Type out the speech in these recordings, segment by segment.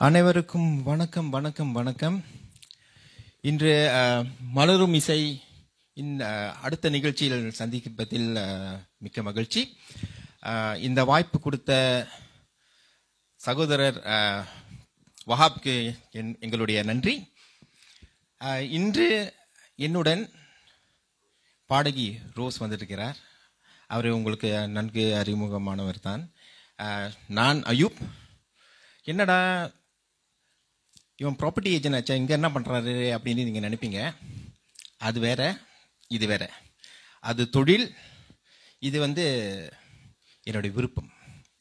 அனைவருக்கும் வணக்கம் வணக்கம் வணக்கம். இன்று மலரும் இசை அடுத்த நிகழ்ச்சியில் சந்திப்பதில் மிக்க மகிழ்ச்சி. இந்த வாய்ப்பு கொடுத்த சகோதரர் வஹாப்க்கு எங்களுடைய நன்றி. இன்று என்னுடன் பாடகி ரோஸ் வந்திருக்கிறார். அவர் உங்களுக்கு நன்கு அறிமுகமானவர் தான். நான் அயூப். என்னடா இவன் ப்ராப்பர்ட்டி ஏஜென்ட் ஆச்சா, இங்கே என்ன பண்ணுறாரு அப்படின்னு நீங்கள் நினைப்பீங்க. அது வேற, இது வேற. அது தொழில், இது என்னுடைய விருப்பம்,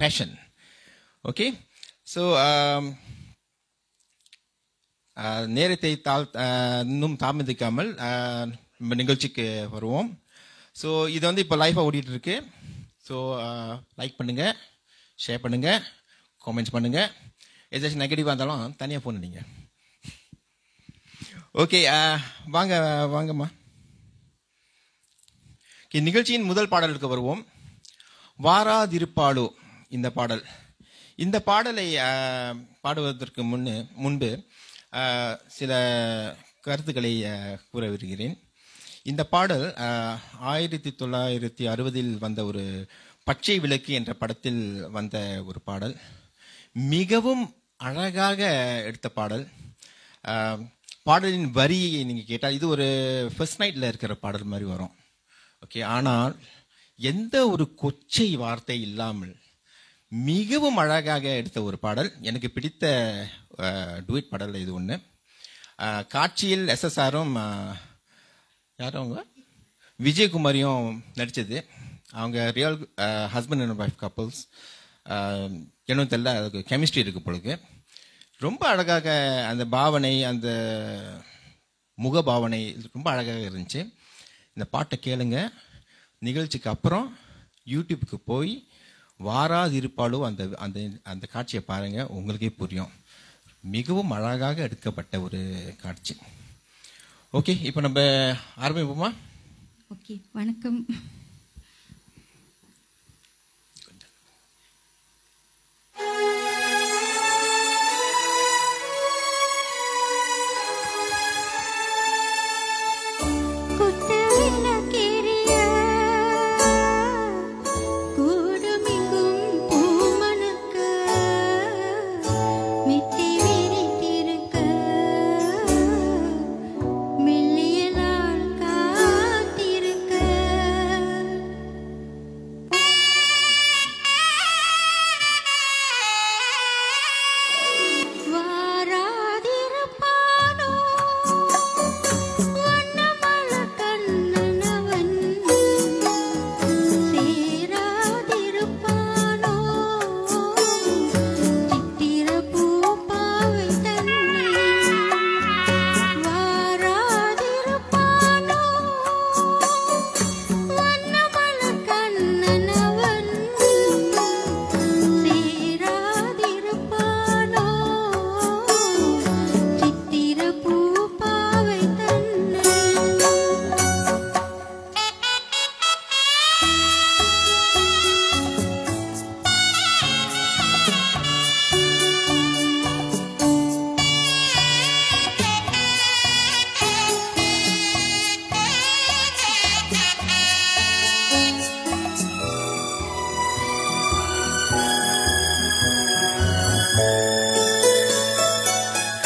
பேஷன். ஓகே, ஸோ நேரத்தை இன்னும் தாமதிக்காமல் நம்ம நிகழ்ச்சிக்கு வருவோம். ஸோ இது இப்போ லைஃபாக ஓடிட்டு இருக்கு. ஸோ லைக் பண்ணுங்கள், ஷேர் பண்ணுங்கள், காமெண்ட்ஸ் பண்ணுங்கள். ஏதாச்சும் நெகட்டிவாக இருந்தாலும் தனியாக ஃபோன் பண்ணிங்க. ஓகே, வாங்கம்மா. நிகழ்ச்சியின் முதல் பாடலுக்கு வருவோம். வாராதிருப்பாளோ இந்த பாடலை பாடுவதற்கு முன்பு சில கருத்துக்களை கூற விரும்புகிறேன். இந்த பாடல் 1960 வந்த ஒரு பச்சை விளக்கு என்ற படத்தில் வந்த ஒரு பாடல். மிகவும் அழகாக எடுத்த பாடல். பாடலின் வரியை நீங்கள் கேட்டால் இது ஒரு ஃபர்ஸ்ட் நைட்டில் இருக்கிற பாடல் மாதிரி வரும். ஓகே, ஆனால் எந்த ஒரு கொச்சை வார்த்தை இல்லாமல் மிகவும் அழகாக எடுத்த ஒரு பாடல். எனக்கு பிடித்த டுவெட் பாடல் இது ஒன்று. காட்சியில் SSRம் யாரும் அவங்க விஜயகுமாரியும் நடித்தது. அவங்க real husband and wife couples. என்னன்னு தெரியல, அதுக்கு கெமிஸ்ட்ரி இருக்குது பொழுது. ரொம்ப அழகாக அந்த பாவனை, அந்த முக பாவனை ரொம்ப அழகாக இருந்துச்சு. இந்த பாட்டை கேளுங்க. நிகழ்ச்சிக்கு அப்புறம் யூடியூப்புக்கு போய் வாராதிருப்பாளோ அந்த அந்த அந்த காட்சியை பாருங்கள், உங்களுக்கே புரியும். மிகவும் அழகாக எடுக்கப்பட்ட ஒரு காட்சி. ஓகே, இப்போ நம்ம ஆரம்பிப்போமா? ஓகே, வணக்கம்.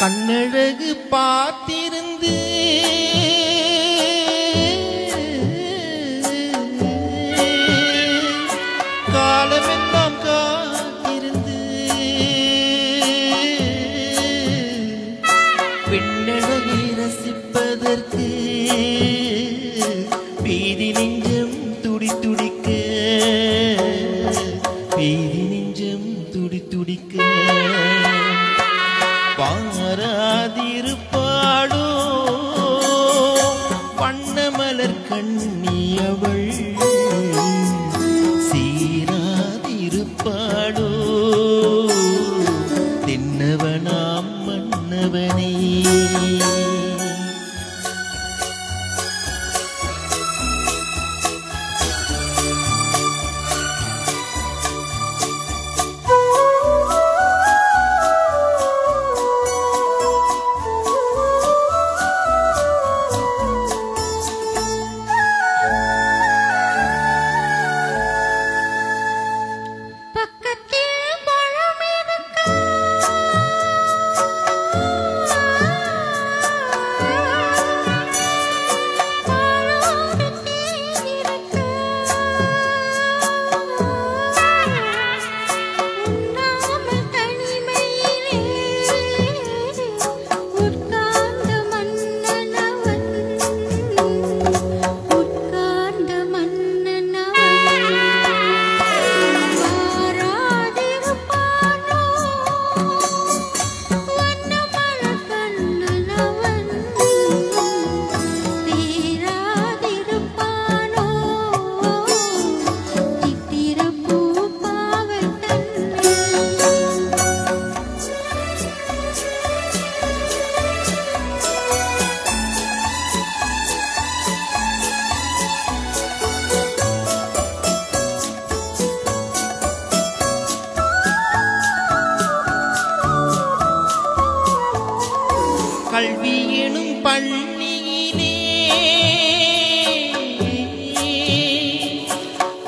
கண்ணழகு பார்த்திருந்து காலமெல்லாம் காத்திருந்து பெண்ணழகை ரசிப்பதற்கு பீதி நெஞ்சம் துடி துடிக்க, பீதி நெஞ்சம் துடி துடிக்க. வாராதிருப்பாளோ வண்ணமலர் கண்ணியவள், சீராதிருப்பாளோ தென்னவனாம் மன்னவனே.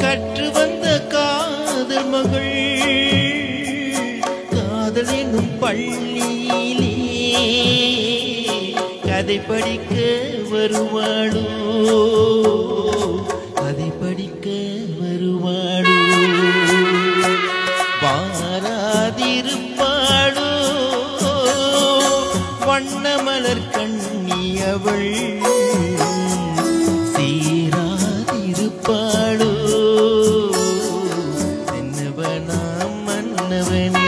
கற்று வந்த காதல் மகள் காதல் என்னும் பள்ளியிலே கதை படிக்க வருவாளோ, கதை படிக்க வருவாளோ, வாராதிருப்பாளோ வண்ணமலர் கண்ணி அவள் சீராதிருப்பாளோ என்னவனாம் மன்னவனே.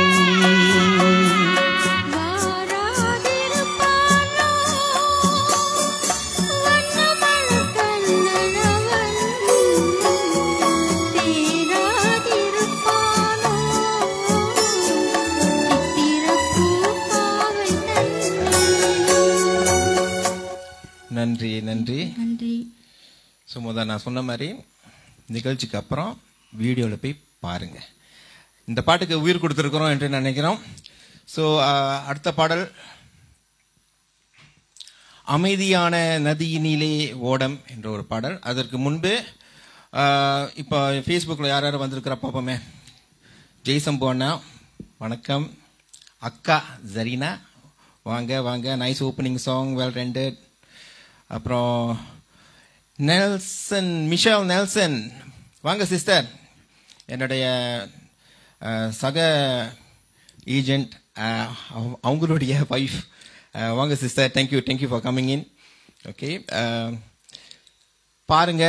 நன்றி நன்றி நன்றி. சுமதா, நான் சொன்ன மாதிரி நிகழ்ச்சிக்கு அப்புறம் வீடியோவில் போய் பாருங்க. இந்த பாட்டுக்கு உயிர் கொடுத்துருக்கிறோம் என்று நினைக்கிறோம். ஸோ அடுத்த பாடல் அமைதியான நதியினிலே ஓடம் என்ற ஒரு பாடல். அதற்கு முன்பு இப்போ ஃபேஸ்புக்கில் யார் யார் வந்திருக்கிறா பார்ப்போமே. ஜெய்சம்பு அண்ணா வணக்கம். அக்கா ஜரீனா வாங்க வாங்க, nice opening song, well rented. அப்புறம் நெல்சன், மிஷேல் நெல்சன் வாங்க சிஸ்டர், என்னுடைய சக ஏஜென்ட், அவங்களுடைய வைஃப். வாங்க sister, thank you for coming in. Okay, பாருங்க,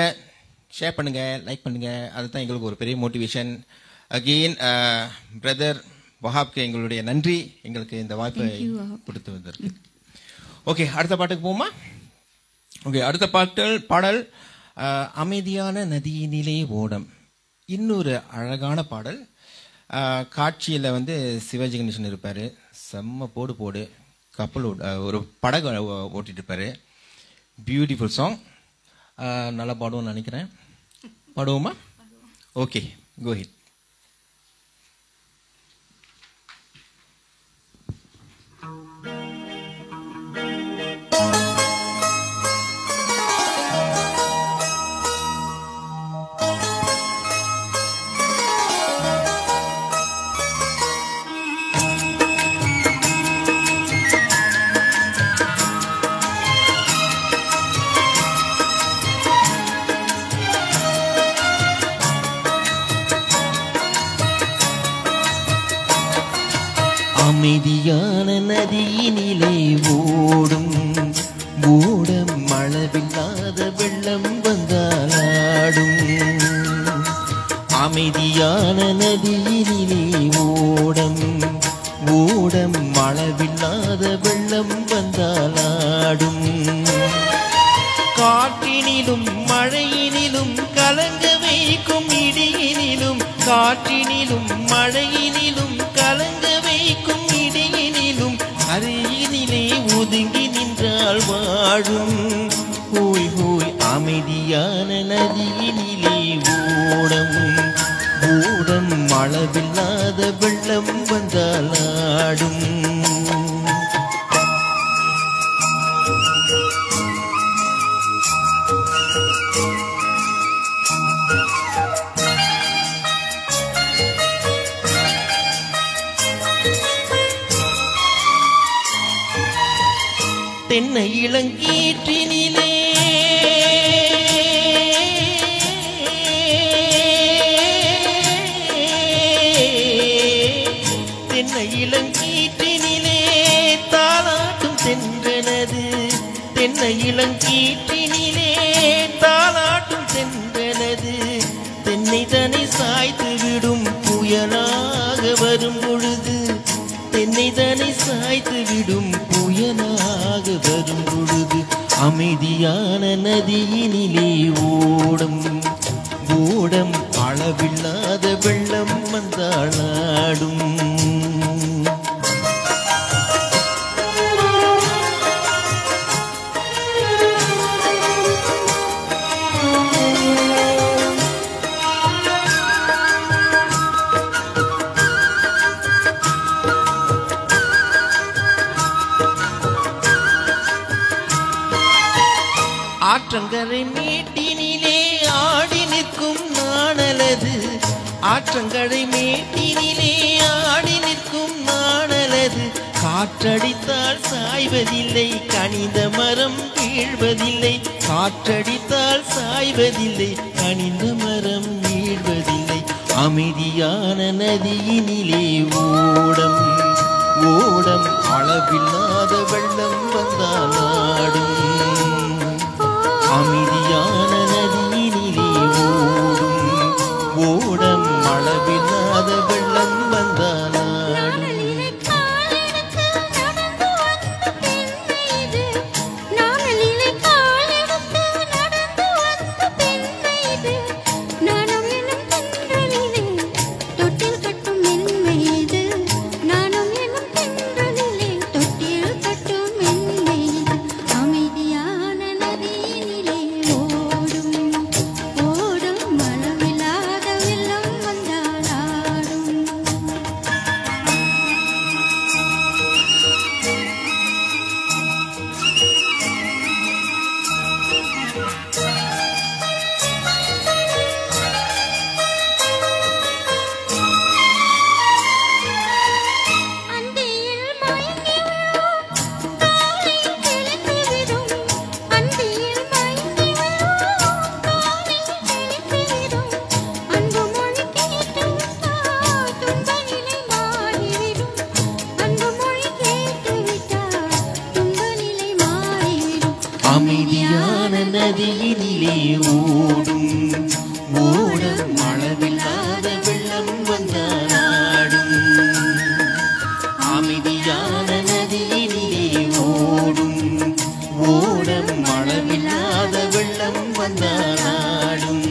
ஷேர் பண்ணுங்க, லைக் பண்ணுங்க, அதுதான் எங்களுக்கு ஒரு பெரிய மோட்டிவேஷன். அகெயின் பிரதர் வஹாப்க்கு எங்களுடைய நன்றி, எங்களுக்கு இந்த வாய்ப்பை கொடுத்து வந்திருக்கு. ஓகே, அடுத்த பாட்டுக்கு போமா. ஓகே, அடுத்த பாடல் அமைதியான நதியினிலே ஓடம். இன்னொரு அழகான பாடல். காட்சியில் வந்து சிவாஜி கணேசன் இருப்பார், செம்ம போடு கப்பல் ஒரு படகு ஓட்டிட்டு இருப்பார். பியூட்டிஃபுல் சாங், நல்லா பாடுவோம்னு நினைக்கிறேன். பாடுவோமா? ஓகே, கோ ஹெட். அமைதியான நதியினிலே ஓடும் ஓடம், அளவில்லாத வெள்ளம் வந்தாலாடும். அமைதியான நதியினிலே ஓடம் ஓடம், அளவில்லாத வெள்ளம் வந்தாலாடும். காற்றினிலும் மழையினிலும் கலங்க வைக்கும் இடியினிலும், காற்றினிலும் மழையினிலும் கலங்க வைக்கும் இடியினிலும், அருகினிலே ஒதுங்கி நின்றால் வாழும். ஹோய் ஹோய், அமைதியான நதியினிலே ஓடம் ஓடம், அளவில்லாத வெள்ளம் வந்தால் ஆடும். தென்னை இளங்கீற்றினிலே தென்னை இளங்கீற்றினிலே தாலாட்டும் சென்றனது. தென்னை இளங்கீற்றினிலே தாலாட்டும் சென்றனது. தென்னை தனி சாய்த்து விடும் புயலாக வரும் பொழுது, தென்னை தனி சாய்த்து விடும் புயலாக வரும் பொழுது, அமைதியான நதியினிலே ஓடும் ஓடம், அளவில்லாத வெள்ளம் வந்தாளாடும். ஆற்றங்கரை மேட்டினிலே ஆடி நிற்கும் நாணலது, ஆற்றங்கரை மேட்டினிலே ஆடி நிற்கும் நாணலது. காற்றடித்தால் சாய்வதில்லை, கனிந்த மரம் வீழ்வதில்லை. காற்றடித்தால் சாய்வதில்லை, கனிந்த மரம் வீழ்வதில்லை. அமைதியான நதியினிலே ஓடம் ஓடம், அளவில்லாத வெள்ளம் வந்தால் ஆடும். அமைதியான நதியினிலே ஓடும் ஓடம், அளவில்லாத வெள்ளம் வந்தால் ஆடும். அமைதியான நதியினிலே ஓடும் ஓடம், அளவில்லாத வெள்ளம் வந்தால் ஆடும். அமைதியான நதியினிலே ஓடும் ஓடம், அளவில்லாத வெள்ளம் வந்தால் ஆடும்.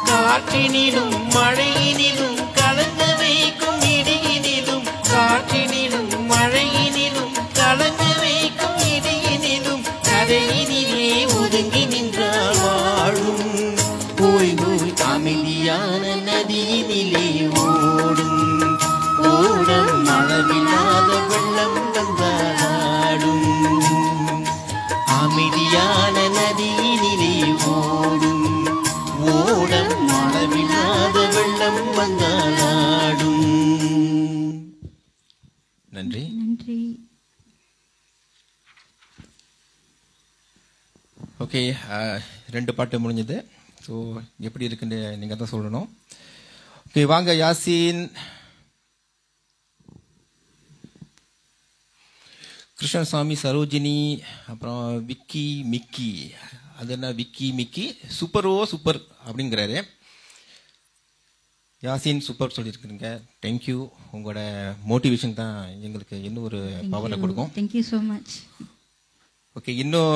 காற்றினிலும் மழையினிலும் கலங்க வைக்கும் இடியினிலும், காற்றினிலும் மழையினிலும் கலங்க வைக்கும் இடியினிலும், கரையினிலே ஒதுங்கி நின்றால் வாழும். ஓய் ஓய், அமைதியான நதியினிலே ஓடும் ஓடம், அளவில்லாத வெள்ளம் வந்தால் ஆடும். அமைதியான நதியினிலே ஓடும் ஓடம், அளவில்லாத வெள்ளம் வந்தால் ஆடும். நன்றி. நன்றி. ஓகே, 2 பாட்டு முடிஞ்சது. ஸோ எப்படி இருக்குன்னு நீங்கள் தான் சொல்லணும். ஓகே, வாங்க யாசின், கிருஷ்ணசாமி, சரோஜினி, அப்புறம் விக்கி மிக்கி. அது என்ன விக்கி மிக்கி? சூப்பரோ சூப்பர் அப்படிங்கிறாரு. யாசின் சூப்பர் சொல்லியிருக்கிறீங்க, தேங்க்யூ. உங்களோட மோட்டிவேஷன் தான் எங்களுக்கு இன்னும் ஒரு பவரை கொடுக்கும். Thank you so much. ஓகே, இன்னும்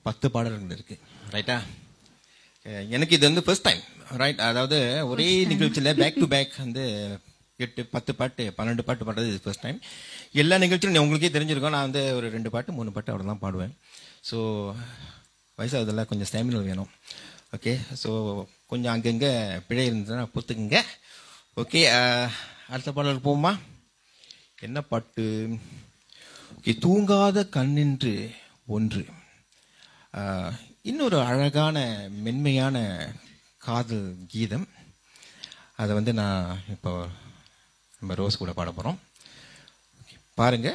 10 பாடல்கள் இருக்கு, ரைட்டா? எனக்கு இது வந்து ஃபர்ஸ்ட் டைம், ரைட்? அதாவது ஒரே நிகழ்ச்சியில் பேக் டு பேக் வந்து 8, 10 பாட்டு, 12 பாட்டு பாடுறது இது ஃபர்ஸ்ட் டைம். எல்லா நிகழ்ச்சியும் உங்களுக்கே தெரிஞ்சிருக்கோம், நான் வந்து ஒரு 2 பாட்டு 3 பாட்டு அவ்வளோ தான் பாடுவேன். ஸோ வயசாகுதெல்லாம் கொஞ்சம் ஸ்டாமினா வேணும். ஓகே, ஸோ கொஞ்சம் அங்கங்கே பிழை இருந்ததுன்னா பொறுத்துக்குங்க. ஓகே, அடுத்த பாடல் போமா? என்ன பாட்டு? ஓகே, தூங்காத கண்ணென்று ஒன்று. இன்னொரு அழகான மென்மையான காதல் கீதம். அதை வந்து நான் இப்போ நம்ம ரோஸ் கூட பாட போகிறோம். பாருங்க,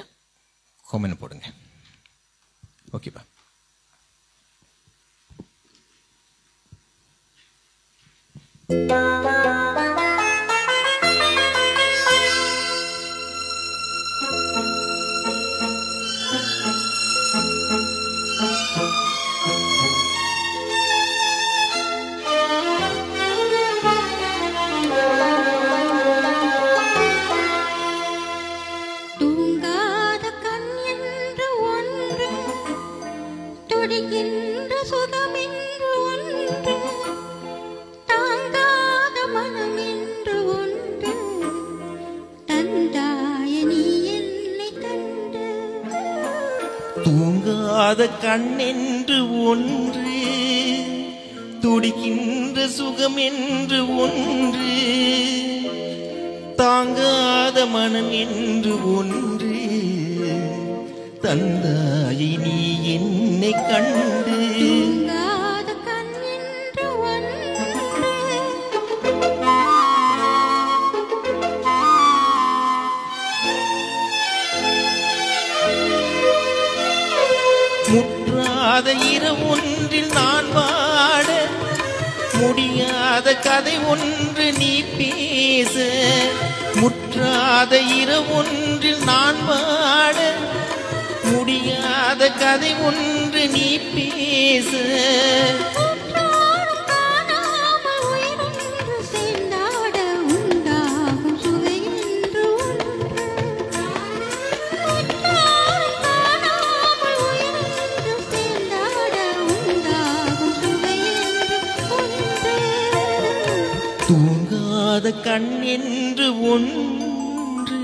காமெண்ட் போடுங்க. ஓகேப்பா. தூங்காத கண்ணென்று ஒன்று, துடிக்கின்ற சுகம் என்று ஒன்று, தாங்காத மனம் என்று ஒன்று, தந்தாய் நீ என்னை என்னை கண்டு தூங்காத கண்ணென்று ஒன்று முற்றாத இரவு ஒன்றில் நான் வாட முடியாத கதை ஒன்று நீ பேச முற்றாத இரவு ஒன்றில் நான் வாட முடியாத கதை ஒன்று நீ பேச தூங்காத கண் என்று ஒன்று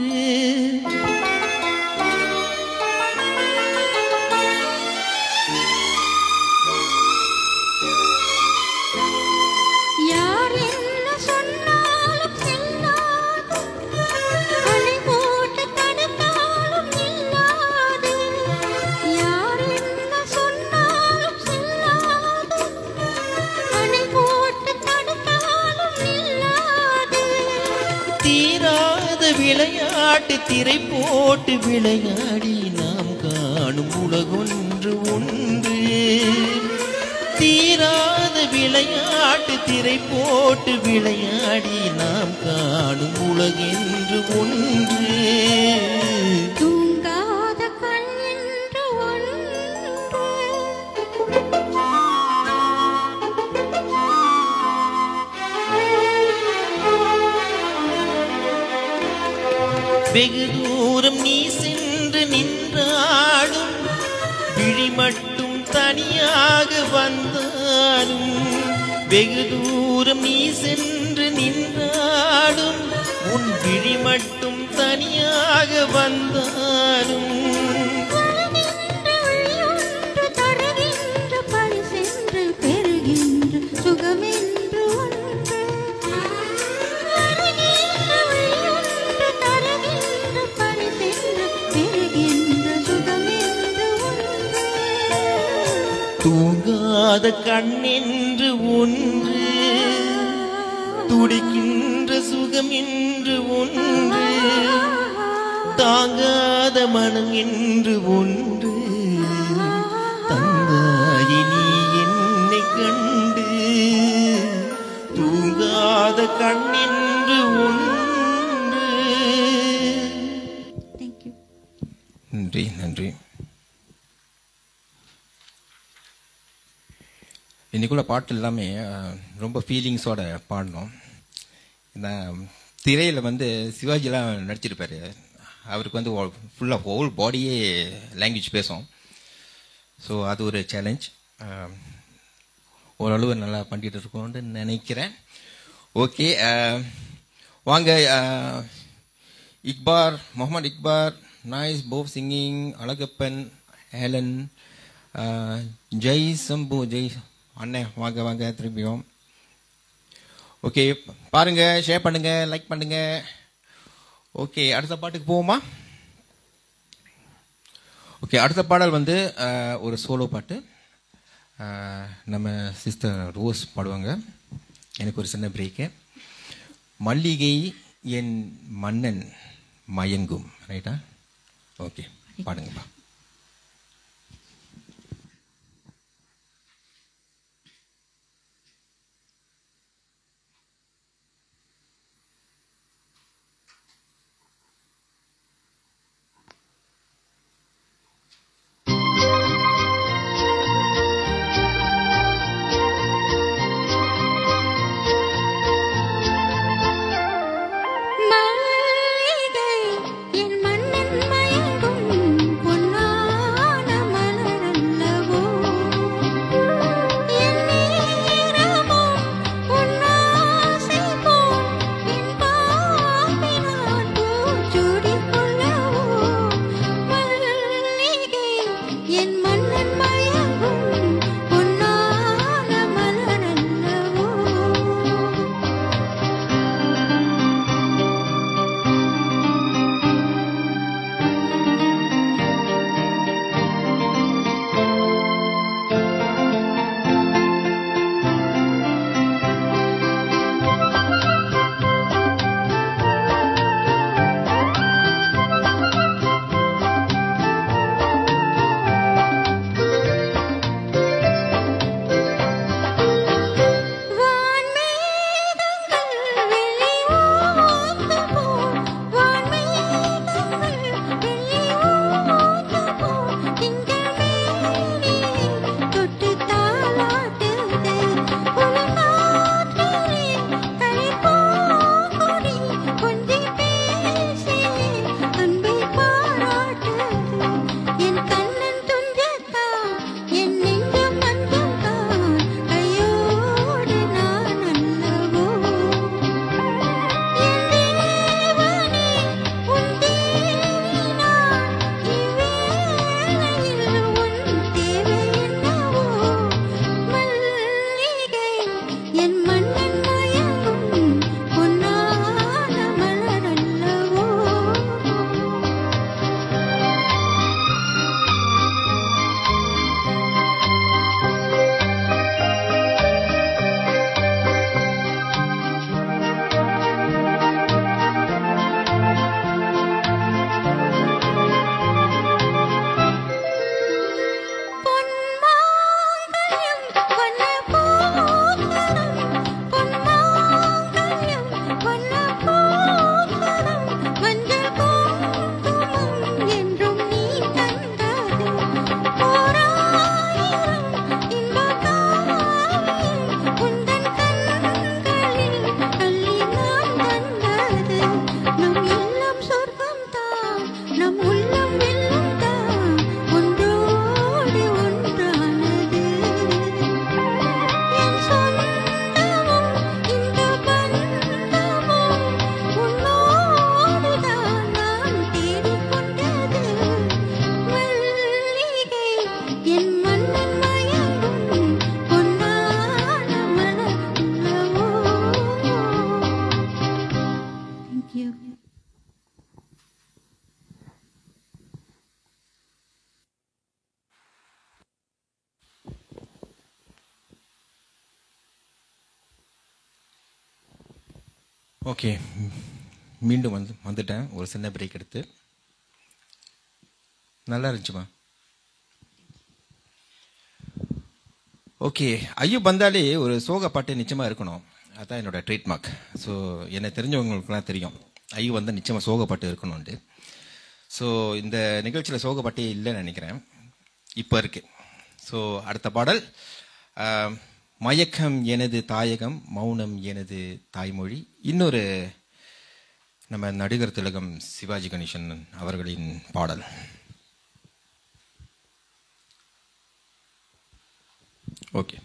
யார் என்ன சொன்னாலும் செல்லாது அலை போட்டு தடுத்தாலும் நில்லாது யார் என்ன சொன்னாலும் செல்லாது அலை போட்டு தடுத்தாலும் நில்லாது தீராத விளையாட்டு திரை போட்டு விளையாடி நாம் காணும் உலகொன்று ஒன்று தீராத விளையாட்டு திரை போட்டு விளையாடி நாம் காணும் உலகென்று ஒன்று தூங்காத கண் என்று ஒன்று வெகு தூரம் நீ சென்று நின்றாலும் விழி மட்டும் தனியாக வந்தாலும் வெகு தூரம் நீ சென்று நின்றாலும் உன் விழி மட்டும் தனியாக வந்தாலும் ஒன்று தருகின்ற பணி சென்று பெறுகின்ற சுகமென்று ஒன்று ஒன்று தருகின்ற பணி சென்று பெறுகின்ற சுகமென்று ஒன்று தூங்காத கண்ணென்று ஒன்று துடிக்கின்ற சுகம் என்று ஒன்று தாங்காத மனம் என்று ஒன்று தந்தாய் நீ என்னை கண்டு தூங்காத கண்ணென்று ஒன்று. தேங்க்யூ. நன்றி நன்றி. இன்னைக்குள்ள பாட்டு எல்லாமே ரொம்ப ஃபீலிங்ஸோட பாடணும். இந்த திரையில் வந்து சிவாஜிலாம் நடிச்சிருப்பாரு. அவருக்கு வந்து ஃபுல்லாக ஹோல் பாடியே லாங்குவேஜ் பேசும். ஸோ அது ஒரு சேலஞ்ச். ஓரளவு நல்லா பண்ணிட்டு இருக்கோம்னு நினைக்கிறேன். ஓகே, வாங்க. இக்பார், முகமது இக்பார், நைஸ் போவ் சிங்கிங், அழகப்பன், ஹேலன், ஜெய் சம்பு, ஜெய் அண்ணே, வாங்க வாங்க திரும்பியும். ஓகே, பாருங்க, ஷேர் பண்ணுங்க, லைக் பண்ணுங்க. ஓகே, அடுத்த பாட்டுக்கு போவோமா? ஓகே, அடுத்த பாடல் வந்து ஒரு சோலோ பாட்டு. நம்ம சிஸ்டர் ரோஸ் பாடுவாங்க. எனக்கு ஒரு சின்ன பிரேக்கு. மல்லிகை என் மன்னன் மயங்கும். ரைட்டா? ஓகே, பாடுங்கப்பா. மல்லிகை என் மன்னன் மயங்கும் பொன்னான மலரல்லவோ என் நேரமோ உன்னாசை போல் என் பாம்பினான் பூச்சூடி கொள்ளவோ மல்லிகை என் மன்னன் மயங்கும் பொன்னான மலரல்லவோ ஓகே, மீண்டும் வந்துட்டேன் ஒரு சின்ன பிரேக் எடுத்து. நல்லா இருந்துச்சுமா. ஓகே, ஐயோ வந்தாலே ஒரு சோக பாட்டு நிச்சயமாக இருக்கணும். அதுதான் என்னோட ட்ரேட்மார்க். ஸோ என்னை தெரிஞ்சவங்களுக்குலாம் தெரியும் ஐயோ வந்தால் நிச்சயமாக சோக பாட்டு இருக்கணும்ட்டு. ஸோ இந்த நிகழ்ச்சியில் சோக பாட்டே இல்லைன்னு நினைக்கிறேன், இப்போ இருக்கு. ஸோ அடுத்த பாடல் மயக்கம் எனது தாயகம், மௌனம் எனது தாய்மொழி. இன்னொரு நம்ம நடிகர் திலகம் சிவாஜி கணேசன் அவர்களின் பாடல். ஓகே,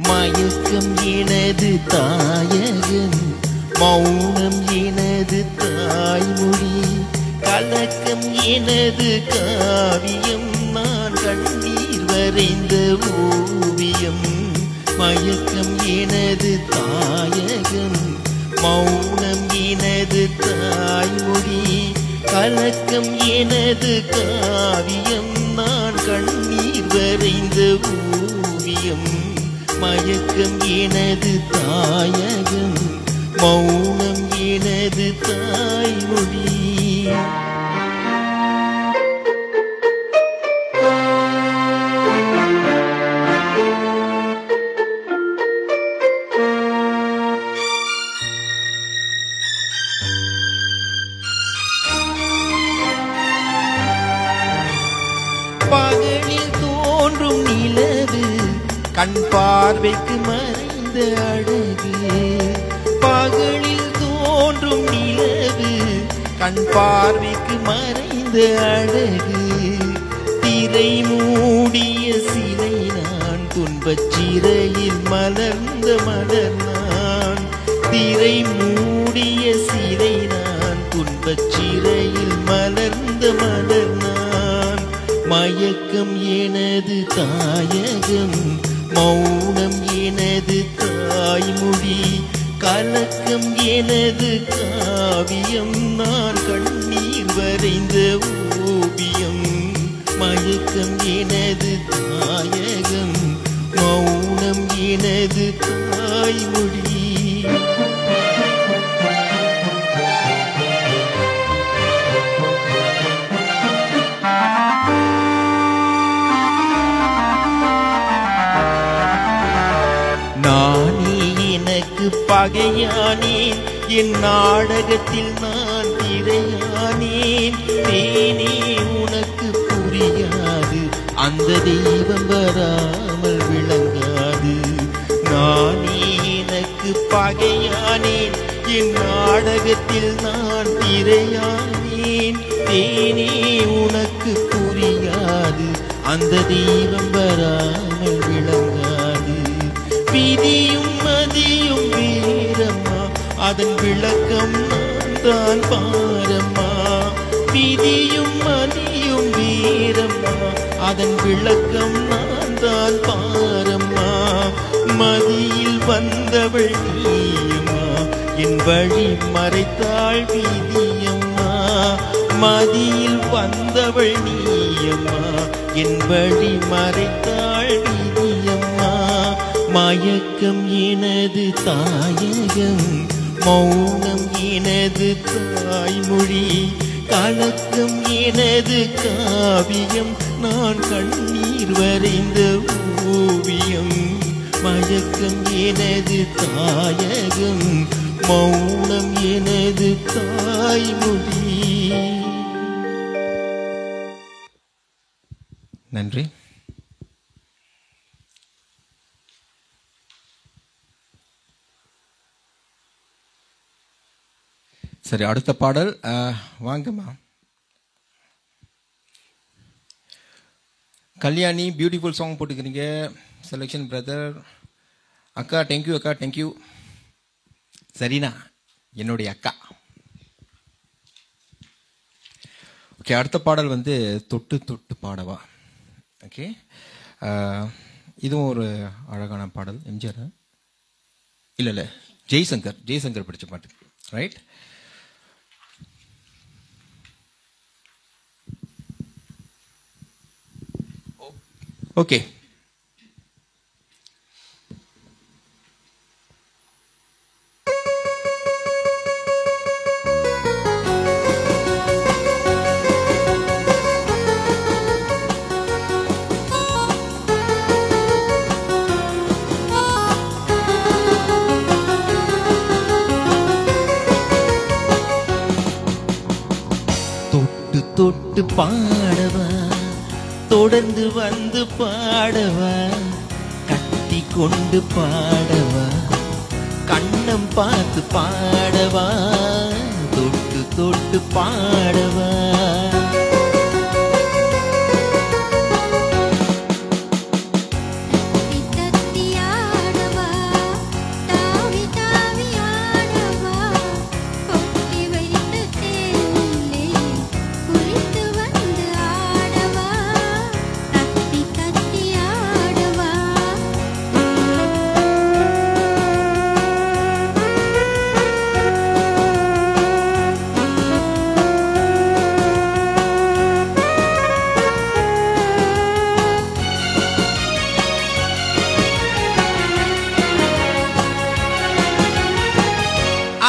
மயக்கம் எனது தாயகம், மௌனம் எனது தாய்மொழி, கலக்கம் எனது காவியம், நான் கண்ணீர் வரைந்த ஓவியம். மயக்கம் எனது தாயகம், மௌனம் எனது தாய்மொழி, கலக்கம் எனது காவியம், நான் கண்ணீர் வரைந்த ஓவியம். மயக்கம் எனது தாயகம், மௌனம் எனது தாய்மொழி. பகலில் தோன்றும் நிலவு, கண் பார்வைக்கு மறைந்த அழகு. பகலில் தோன்றும் நிலவு, கண் பார்வைக்கு மறைந்த அழகு. திரை மூடிய சிலை நான், துன்பச் சிறையில் மலர்ந்த மலர் நான். திரை மூடிய சிலை நான், துன்பச் சிறையில் மலர்ந்த மலர் நான். மயக்கம் எனது தாயகம், மௌனம் எனது தாய்மொழி, கலக்கம் எனது காவியம், நான் கண்ணீர் வரைந்த ஓவியம். மயக்கம் எனது தாயகம், மௌனம் எனது தாய்மொழி. நானே எனக்கு பகையானேன், என் நாடகத்தில் நான் திரையானேன். தேனே உனக்கு புரியாது, அந்த தெய்வம் வராமல் விளங்காது. நானே எனக்கு பகையானேன், என் நாடகத்தில் நான் திரையானேன். தேனே உனக்கு புரியாது, அந்த தெய்வம் வராமல் விளங்காது. விதியும் மதியும் வீரம்மா, அதன் விளக்கம் நான் தான் பாரம்மா. விதியும் மதியும் வீரம்மா, அதன் விளக்கம் நான் தான் பாரம்மா. மதியில் வந்தவள் நீயம்மா, என் வழி மறைத்தாள் விதியம்மா. மதியில் வந்தவள் நீயம்மா, என் வழி மறைத்தாள் விதியம்மா. மயக்கம் எனது தாயகம், மௌனம் எனது தாய்மொழி, கலக்கம் எனது காவியம், நான் கண்ணீர் வரைந்த ஓவியம். மயக்கம் எனது தாயகம், மௌனம் எனது தாய்மொழி. நன்றி. சரி, அடுத்த பாடல் வாங்கம்மா. கல்யாணி பியூட்டிஃபுல் சாங் போட்டுக்கிறீங்க. Selection brother. அக்கா தேங்க்யூ, அக்கா தேங்க்யூ. சரிண்ணா, என்னுடைய அக்கா. ஓகே, அடுத்த பாடல் தொட்டு தொட்டு பாடவா. ஓகே, இதுவும் ஒரு அழகான பாடல். எம்ஜிஆர் இல்லை ஜெய்சங்கர் படித்த பாட்டு. ரைட். ஓகே, தொட்டு பாடவா, தொடர்ந்து வந்து பாடவா, கட்டி கொண்டு பாடவா, கண்ணம் பார்த்து பாடவா, தொட்டு தொட்டு பாடவா.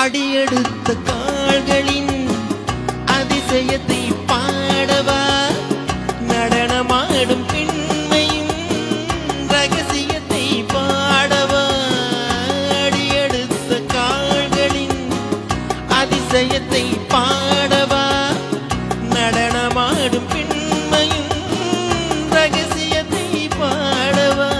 அடியெடுத்த கால்களின் அதிசயத்தை பாடவா, நடனமாடும் பெண்மையின் ரகசியத்தை பாடவா. அடியெடுத்த கால்களின் அதிசயத்தை பாடவா, நடனமாடும் பெண்மையின் ரகசியத்தை பாடவா.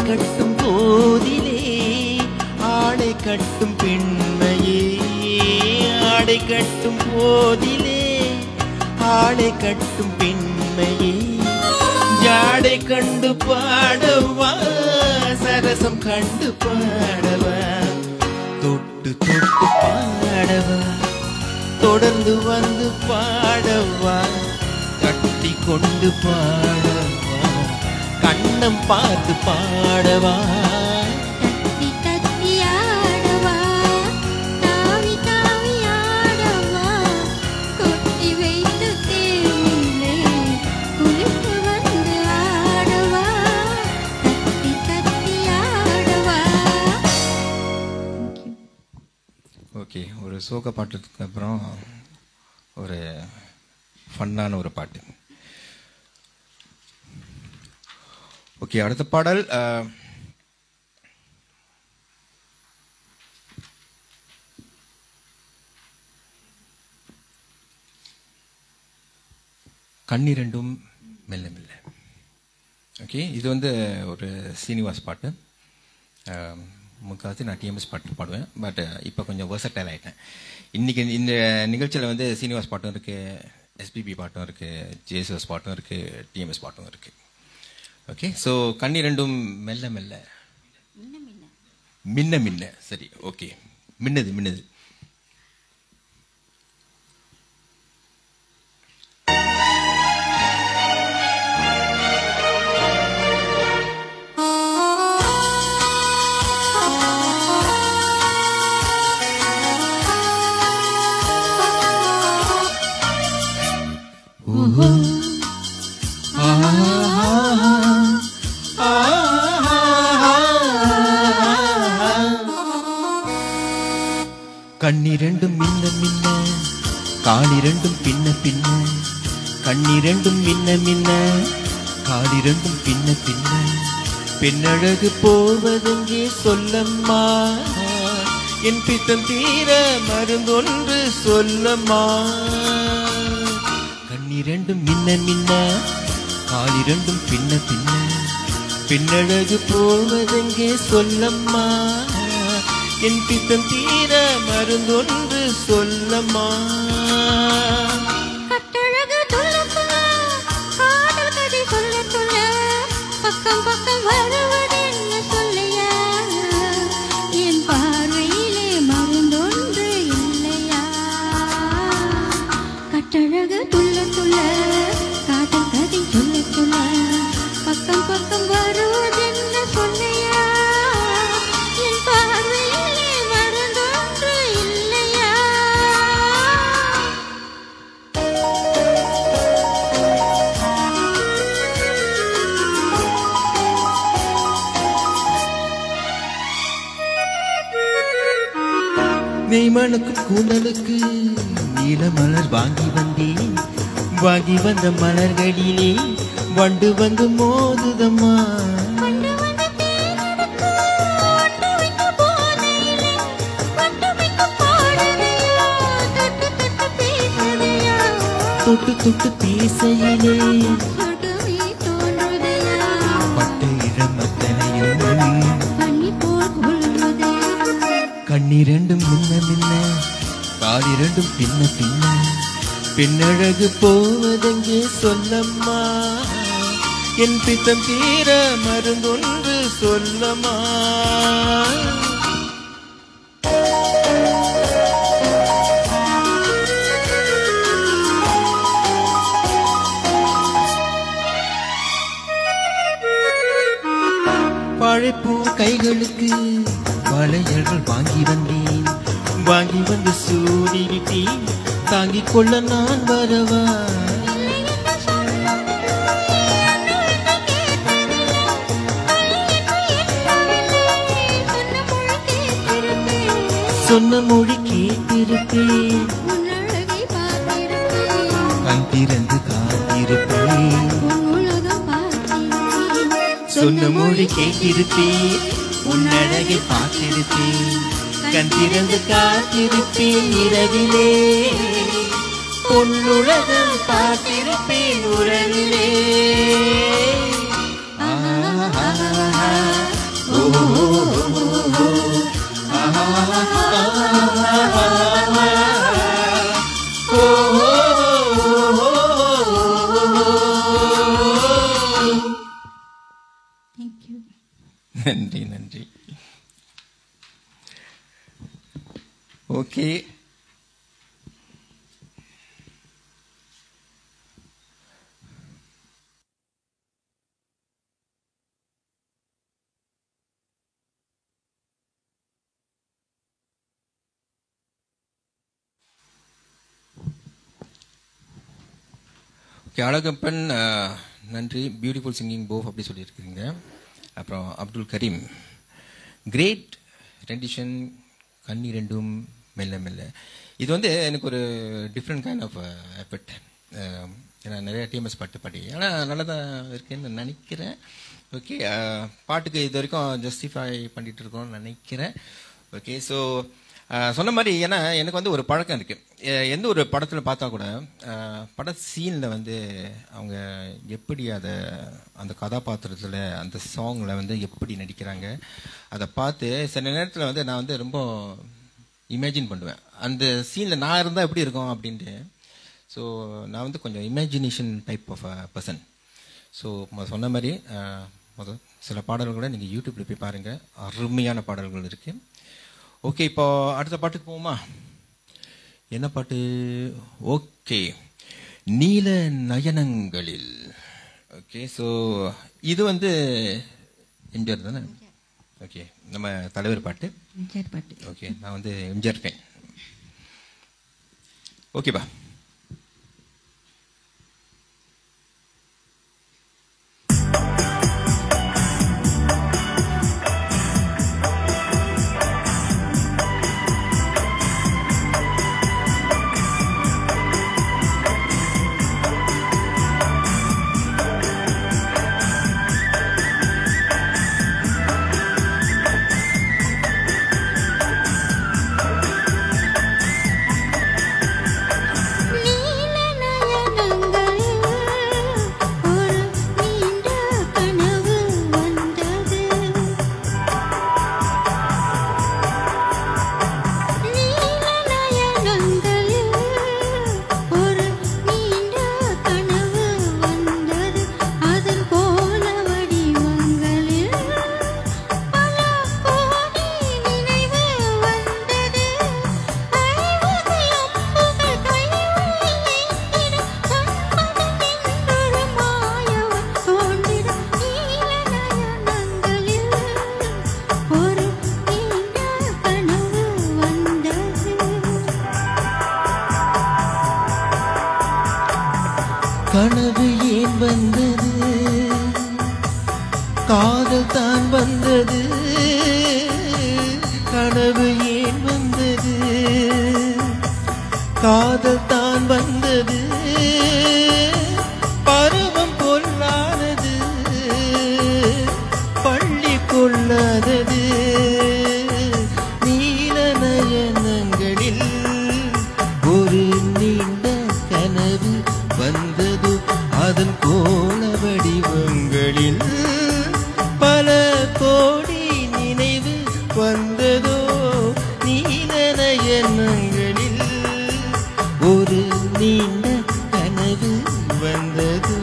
கட்டும் போதிலே ஆடை கட்டும் பெண்மையே, ஆடை கட்டும் போதிலே ஆடை கட்டும் பெண்மையே, ஜாடை கண்டு பாடவா, சரசம் கண்டு பாடவா, தொட்டு தொட்டு பாடவா, தொடர்ந்து வந்து பாடவா, கட்டி கொண்டு பாடவா, கண்ணம் பார்த்து பாடவா. தத்தி தத்தி ஆடவா, தாவி தாவி ஆடவா, கொட்டி வைத்து தேனிலே குளித்து வந்து ஆடவா, தத்தி தத்தி ஆடவா. ஓகே, ஒரு சோக பாட்டுக்கு அப்புறம் ஒரு ஃபன்னான ஒரு பாட்டு. ஓகே, அடுத்த பாடல் கண்ணிரண்டும் மெல்ல மெல்ல. ஓகே, இது வந்து ஒரு சீனிவாஸ் பாட்டு. முக்கால்வாசி நான் டிஎம்எஸ் பாட்டு பாடுவேன், பட் இப்போ கொஞ்சம் வெர்சடைல் ஆகிட்டேன். இன்றைக்கி இந்த நிகழ்ச்சியில் வந்து சீனிவாஸ் பாட்டும் இருக்குது, எஸ்பிபி பாட்டும் இருக்குது, ஜேசுவாஸ் பாட்டும் இருக்குது, டிஎம்எஸ் பாட்டும் இருக்குது. ஓகே, ஸோ கண்ணிரண்டும் மெல்ல மெல்ல மின்ன மின்ன. சரி, ஓகே, மின்னது மின்னது. மின்ன மின்ன காலிரண்டும் பின்ன பின்ன கண்ணிரண்டும் மின்ன மின்ன காலிரண்டும் பின்ன பின்ன பெண்ணழகு போவதெங்கே சொல்லம்மா என் பித்தம் தீர மருந்தொன்று சொல்லம்மா கண்ணிரண்டும் மின்ன மின்ன காலிரண்டும் பின்ன பின்ன பெண்ணழகு போவதெங்கே சொல்லம்மா என் பித்தம் தீர மருந்தொன்று சொல்லம்மா கட்டழகு துள்ள துள்ள காதல் கதை சொல்ல சொல்ல பக்கம் பக்கம் வருவது என்ன சொல்லையா என் பார்வையிலே மருந்தொன்று இல்லையா கட்டழகு துள்ள துள்ள காதல் கதை சொல்ல சொல்ல பக்கம் பக்கம் வருவது என்ன சொல்லையா என் பார்வையிலே மருந்தொன்று இல்லையா நெய்மனுக்கும் கூந்தலுக்கு நீல மலர் வாங்கி வந்தேன் வாங்கி வந்த மலர்களிலே வண்டு வந்து மோதுதம்மா கொண்டு வந்து தேனெடுத்து ஒட்டு வைக்க போதையிலே ஒட்டு வைக்க பாடுதையா தொட்டு தொட்டு பேசுதையா தொட்டு தொட்டு பேசையிலே சொடுவி தோன்றுதையா பட்டு இளமத்தனையும் பனி போல் கொள்ளுதையா கண்ணிரண்டும் மின்ன மின்ன காலிரண்டும் பின்ன பின்ன பெண்ணழகு போவதெங்கே சொல்லம்மா என் பித்தம் தீர மருந்தொன்று சொல்லம்மா வாழைப்பூ கைகளுக்கு வளையல்கள் வாங்கி வந்தேன் வாங்கி வந்து சூடிவிட்டேன் தாங்கிக் கொள்ள நான் வரவா சொன்ன மொழி கேட்டிருப்பேன் உன்னழகை பார்த்திருப்பேன் கண் திறந்து காத்திருப்பேன் உலகம் பார்த்திருப்பேன் சொன்ன மொழி கேட்டிருப்பேன் உன்னழகை பார்த்திருப்பேன் கண் திறந்து காத்திருப்பேன் இரவிலே பொன்னுலகம் பார்த்திருப்பேன் உறவிலே Thank you. நன்றி நன்றி. ஓகே, அழகப்பன் நன்றி. பியூட்டிஃபுல் சிங்கிங் போஃப் அப்படி சொல்லியிருக்கிறீங்க. அப்புறம் அப்துல் கரீம் கிரேட் ரெண்டிஷன் கண்ணி ரெண்டும் மெல்ல மெல்ல. இது வந்து எனக்கு ஒரு டிஃப்ரெண்ட் கைண்ட் ஆஃப் எஃபெக்ட். ஏன்னா நிறைய டிஎம்எஸ் பாட்டு பாடி ஆனால் நல்லா தான் இருக்குன்னு நினைக்கிறேன். ஓகே, பாட்டுக்கு இது வரைக்கும் ஜஸ்டிஃபை பண்ணிட்டு இருக்கோம்னு நினைக்கிறேன். ஓகே, ஸோ சொன்ன மாதிரி ஏன்னா எனக்கு வந்து ஒரு பழக்கம் இருக்குது. எந்த ஒரு படத்தில் பார்த்தா கூட பட சீனில் வந்து அவங்க எப்படி அந்த கதாபாத்திரத்தில் அந்த சாங்கில் வந்து எப்படி நடிக்கிறாங்க அதை பார்த்து சில நேரத்தில் வந்து நான் வந்து ரொம்ப இமேஜின் பண்ணுவேன். அந்த சீனில் நான் இருந்தால் எப்படி இருக்கும் அப்படின்ட்டு. ஸோ நான் வந்து கொஞ்சம் imagination type of person. So சொன்ன மாதிரி சில பாடல்கள் கூட நீங்கள் யூடியூப்பில் போய் பாருங்கள், அருமையான பாடல்கள் இருக்குது. ஓகே, இப்போ அடுத்த பாட்டுக்கு போவோமா? என்ன பாட்டு? ஓகே, நீல நயனங்களில். ஓகே, ஸோ இது வந்து எம்ஜிஆர் தானே? ஓகே, நம்ம தலைவர் பாட்டு. ஓகே, நான் வந்து எம்ஜிஆர் ஃபேன். ஓகேப்பா. கனவு ஏன் வந்தது, காதல் தான் வந்தது. கனவு ஏன் வந்தது, காதல் தான் வந்தது. பருவம் கொள்ளாதது, பள்ளி கொள்ளாதது. நீல நயனங்களில் ஒரு நீண்ட கனவு வந்தது. அதன் கோண வடிவங்களில் பல கோடி நினைவு வந்ததோ. நீல நயனங்களில் ஒரு நீண்ட கனவு வந்ததோ.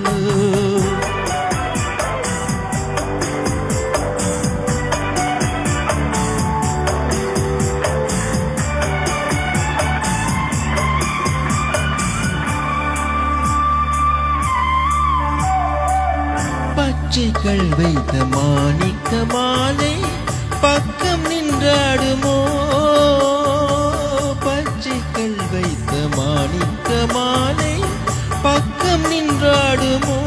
பச்சைகள் வைத்த மாணிக்க மாலை பக்கம் நின்றாடுமோ. பச்சைகள் வைத்த மாணிக்க மாலை பக்கம் நின்றாடுமோ.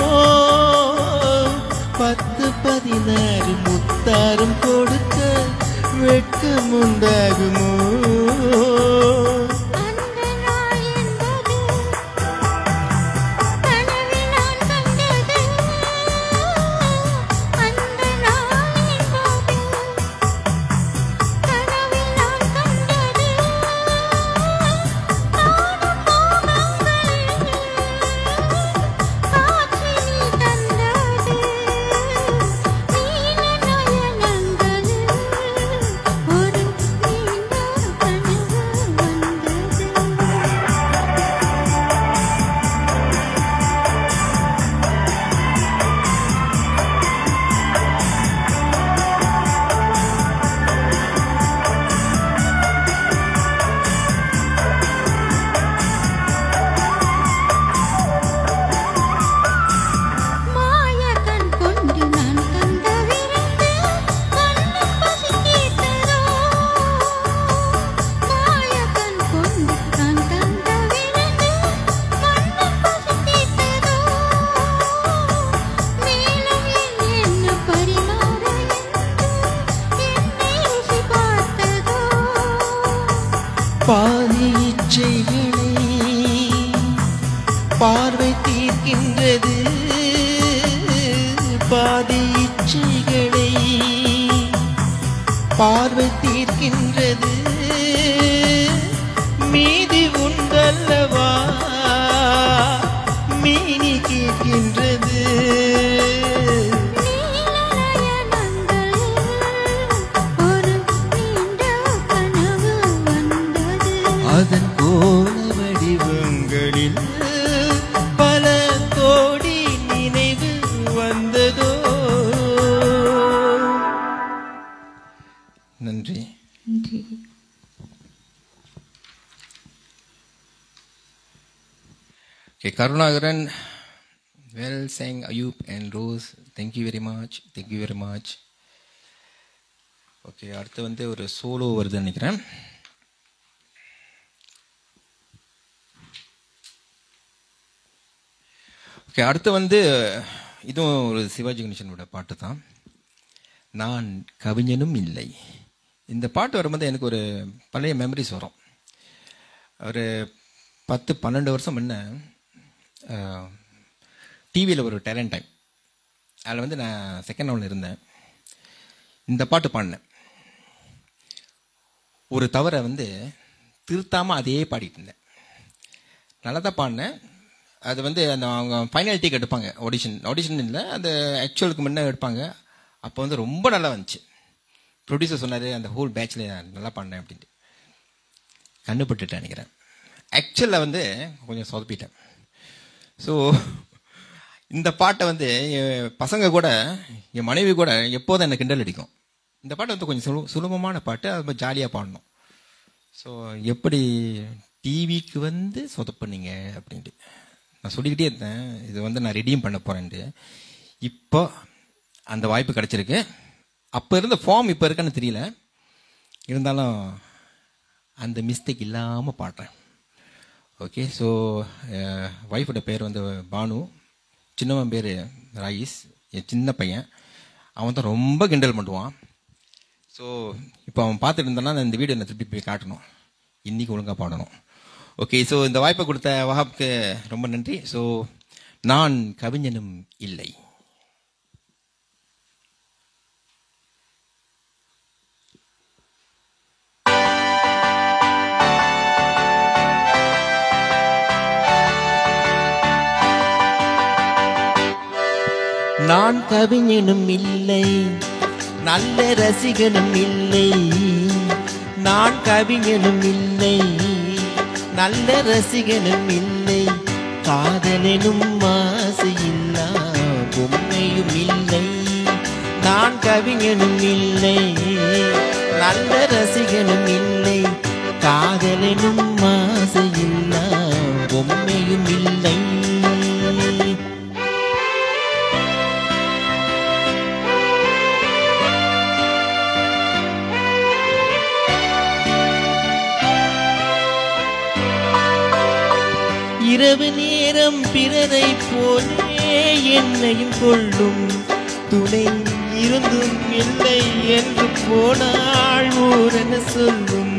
10-16 முத்தாரும் கொடுக்க வெட்கம் உண்டாகுமோ. பாதி இச்சைகளை பார்வை தீர்க்கின்றது. பாதி இச்சைகளை பார்வை தீர்க்கின்றது. மீதி உண்டல்லவா மீனி கேட்கின்றது. அதன் கோண வடிவங்களில் பல கோடி நினைவு வந்ததோ. நன்றி. Karunagan, well sang Ayub and Rose. Thank you very much. Thank you very much. Okay, அடுத்து வந்து ஒரு சோலோ வருதுன்னு நினைக்கிறேன். ஓகே, அடுத்து வந்து இதுவும் ஒரு சிவாஜி கணேசனோட பாட்டு தான். நான் கவிஞனும் இல்லை. இந்த பாட்டு வரும்போது எனக்கு ஒரு பழைய மெமரிஸ் வரும். ஒரு 10-12 வருஷம் முன்ன டிவியில் ஒரு டேலண்ட் டைம், அதில் வந்து நான் செகண்ட் ரவுண்டில் இருந்தேன். இந்த பாட்டு பாடினேன். ஒரு தவறை வந்து திருத்தாமல் அதே பாடிட்டு இருந்தேன். நல்லா தான் பாடினேன். அது வந்து அந்த அவங்க ஃபைனல் டேக் எடுப்பாங்க, ஆடிஷன் இல்லை, அந்த ஆக்சுவலுக்கு முன்னே எடுப்பாங்க. அப்போ வந்து ரொம்ப நல்லா வந்துச்சு. ப்ரொடியூசர் சொன்னார், அந்த ஹோல் பேட்சில் நல்லா பாடினேன் அப்படின்ட்டு. கண்டுபட்டுட்டேன் நினைக்கிறேன். ஆக்சுவலில் வந்து கொஞ்சம் சொதப்பிட்டேன். ஸோ இந்த பாட்டை வந்து என் பசங்க கூட என் மனைவி கூட எப்போதும் எனக்கு கிண்டல் அடிக்கும். இந்த பாட்டு வந்து கொஞ்சம் சுலபமான பாட்டு, அது ரொம்ப ஜாலியாக பாடணும். ஸோ எப்படி டிவிக்கு வந்து சொதப்புனீங்க அப்படின்ட்டு நான் சொல்லிக்கிட்டே இருந்தேன். இது வந்து நான் ரெடியும் பண்ண போகிறேன்ட்டு. இப்போ அந்த வாய்ப்பு கிடச்சிருக்கு. அப்போ இருந்த ஃபார்ம் இப்போ இருக்கான்னு தெரியல, இருந்தாலும் அந்த மிஸ்டேக் இல்லாமல் பாடுறேன். ஓகே. ஸோ ஒய்ஃபோட பேர் வந்து பானு, சின்னவன் பேர் ராயிஸ், என் சின்ன பையன். அவன் தான் ரொம்ப கிண்டல் பண்ணுவான். ஸோ இப்போ அவன் பார்த்துட்டு இருந்தானா இந்த வீடியோ நான் திருப்பி போய் காட்டணும், இன்னைக்கு ஒழுங்காக பாடணும். ஓகே. ஸோ இந்த வாய்ப்பை கொடுத்த வஹாப்க்கு ரொம்ப நன்றி. ஸோ நான் கவிஞனும் இல்லை. நான் கவிஞனும் இல்லை, நல்ல ரசிகனும் இல்லை. நான் கவிஞனும் இல்லை, நல்ல ரசிகனும் இல்லை. காதலனும் ஆசையில்லா பொம்மையும் இல்லை. நான் கவிஞனும் இல்லை, நல்ல ரசிகனும் இல்லை. காதலனும் ஆசையில்லா பொம்மையும் இல்லை. இரவு நேரம் பிறரை போலே என்னையும் கொள்ளும் துணை இருந்தும் இல்லை என்று போனாள் ஊரென சொல்லும்.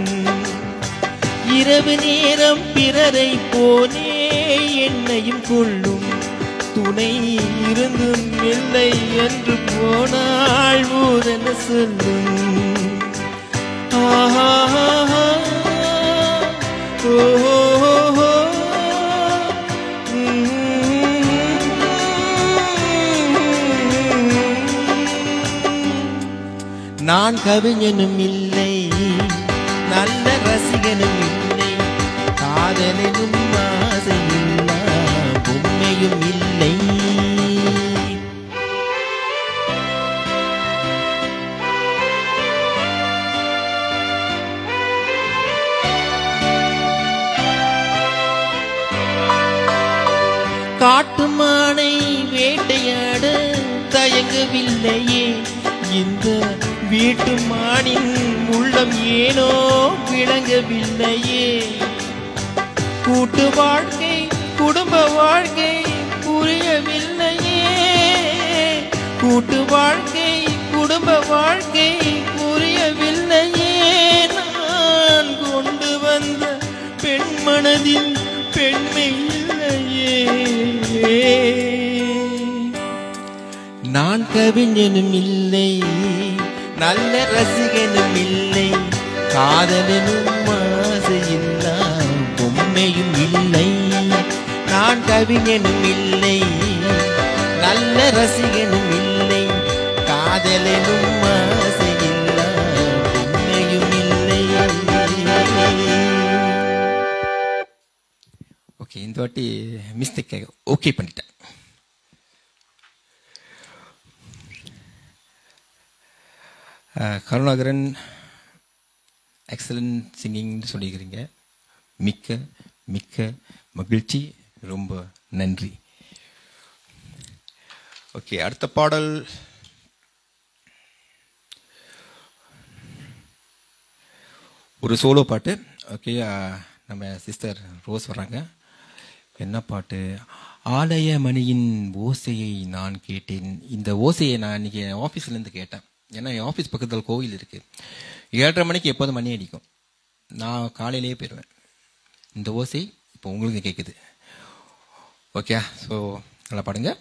இரவு நேரம் பிறரை போலே என்னையும் கொள்ளும் துணை இருந்தும் இல்லை என்று போனாள் ஊரென சொல்லும். ஆஹா ஓஹோ. நான் கவிஞனும் இல்லை, நல்ல ரசிகனும் இல்லை. காதலனும் ஆசையில்லா பொம்மையும் இல்லை. காட்டு மானை வேட்டையாட தயங்கவில்லையே இந்த வீட்டு மானின் உள்ளம் ஏனோ விளங்கவில்லையே. கூட்டு வாழ்க்கை குடும்ப வாழ்க்கை புரியவில்லையே. கூட்டு வாழ்க்கை குடும்ப வாழ்க்கை புரியவில்லையே. நான் கொண்டு வந்த பெண் மனதில் பெண்மை இல்லையே. நான் கவிஞனும் இல்லை, நல்ல ரசிகனும் இல்லை. காதலனும் ஆசையில்லா பொம்மையும் இல்லை. நான் கவிஞனும் இல்லை, நல்ல ரசிகனும் இல்லை. காதலனும் ஆசையில்லா பொம்மையும் இல்லை. ஓகே, இந்த வாட்டி மிஸ்டேக் ஓகே பண்ணிட்டேன். கருணாகரன் எக்ஸலன்ட் சிங்கிங்னு சொல்லிக்கிறீங்க. மிக்க மிக்க மகிழ்ச்சி, ரொம்ப நன்றி. ஓகே, அடுத்த பாடல் ஒரு சோலோ பாட்டு. ஓகே, நம்ம சிஸ்டர் ரோஸ் வர்றாங்க. என்ன பாட்டு? ஆலய மணியின் ஓசையை நான் கேட்டேன். இந்த ஓசையை நான் இன்னைக்கு ஆஃபீஸ்லேருந்து கேட்டேன். ஏன்னா என் ஆஃபீஸ் பக்கத்தில் கோவில் இருக்குது. 7:30 மணிக்கு எப்போதும் மணி அடிக்கும். நான் காலையிலேயே போயிடுவேன். இந்த ஓசை இப்போ உங்களுக்கு கேட்குது. ஓகே, ஸோ நல்லா பாடுங்க.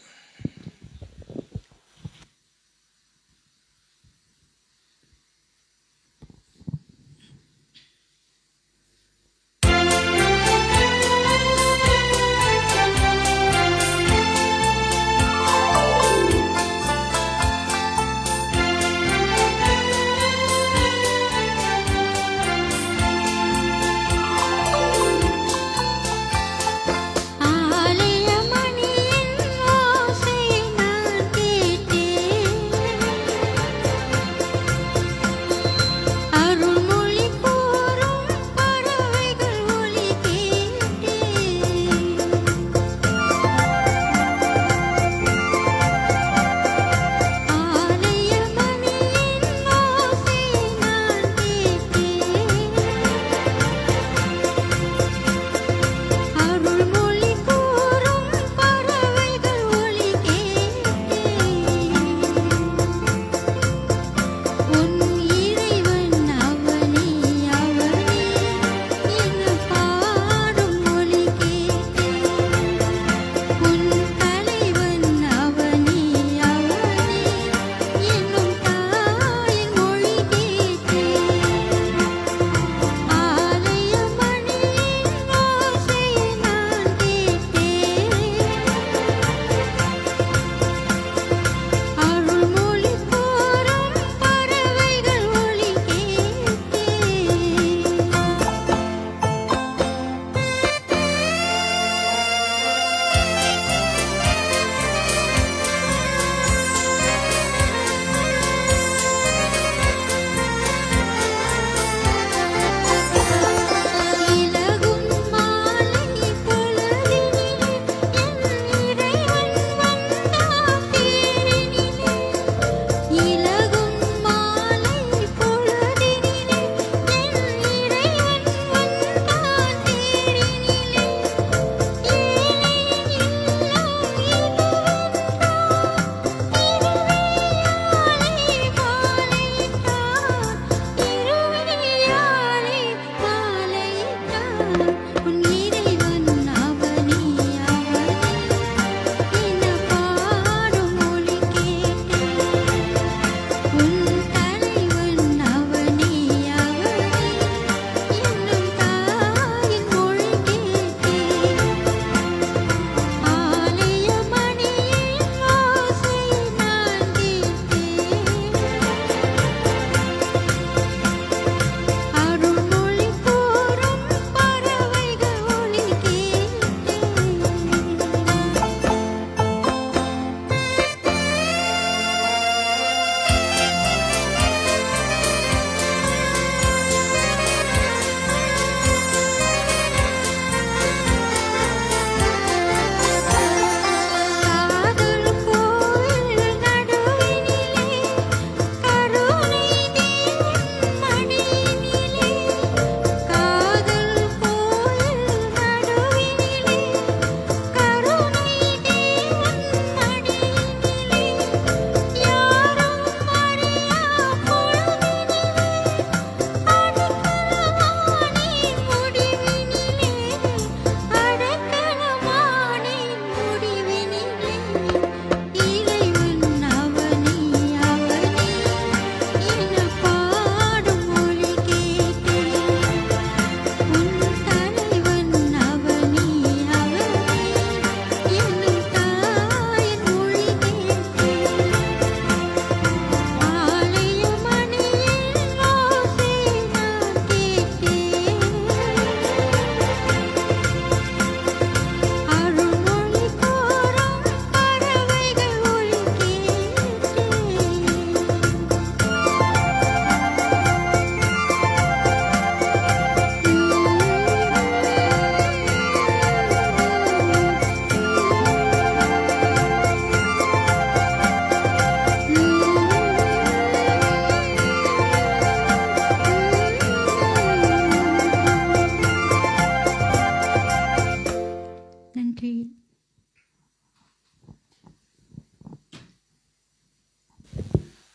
ஆலய மணியின்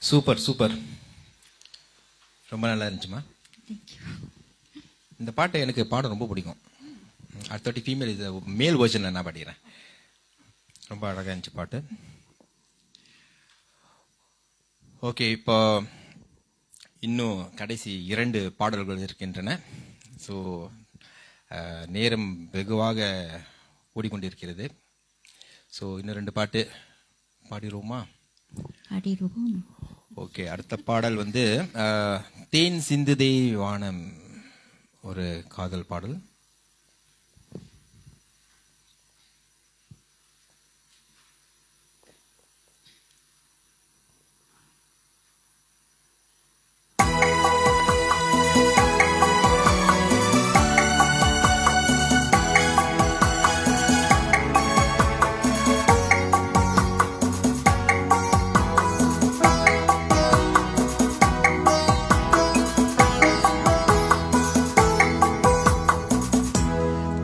சூப்பர் சூப்பர், ரொம்ப நல்லா இருந்துச்சுமா. இந்த பாட்டு எனக்கு பாட ரொம்ப பிடிக்கும். அடுத்தவாட்டி ஃபீமேல் இது மேல் வெர்ஷனில் நான் பாடிக்கிறேன். ரொம்ப அழகாக இருந்துச்சு பாட்டு. ஓகே, இப்போ இன்னும் கடைசி 2 பாடல்கள் இருக்கின்றன. ஸோ நேரம் வெகுவாக ஓடிக்கொண்டிருக்கிறது. ஸோ இன்னும் 2 பாட்டு பாடிடுவோமா? பாடிடுவோம். ஓகே, அடுத்த பாடல் வந்து தேன் சிந்துதே வானம், ஒரு காதல் பாடல்.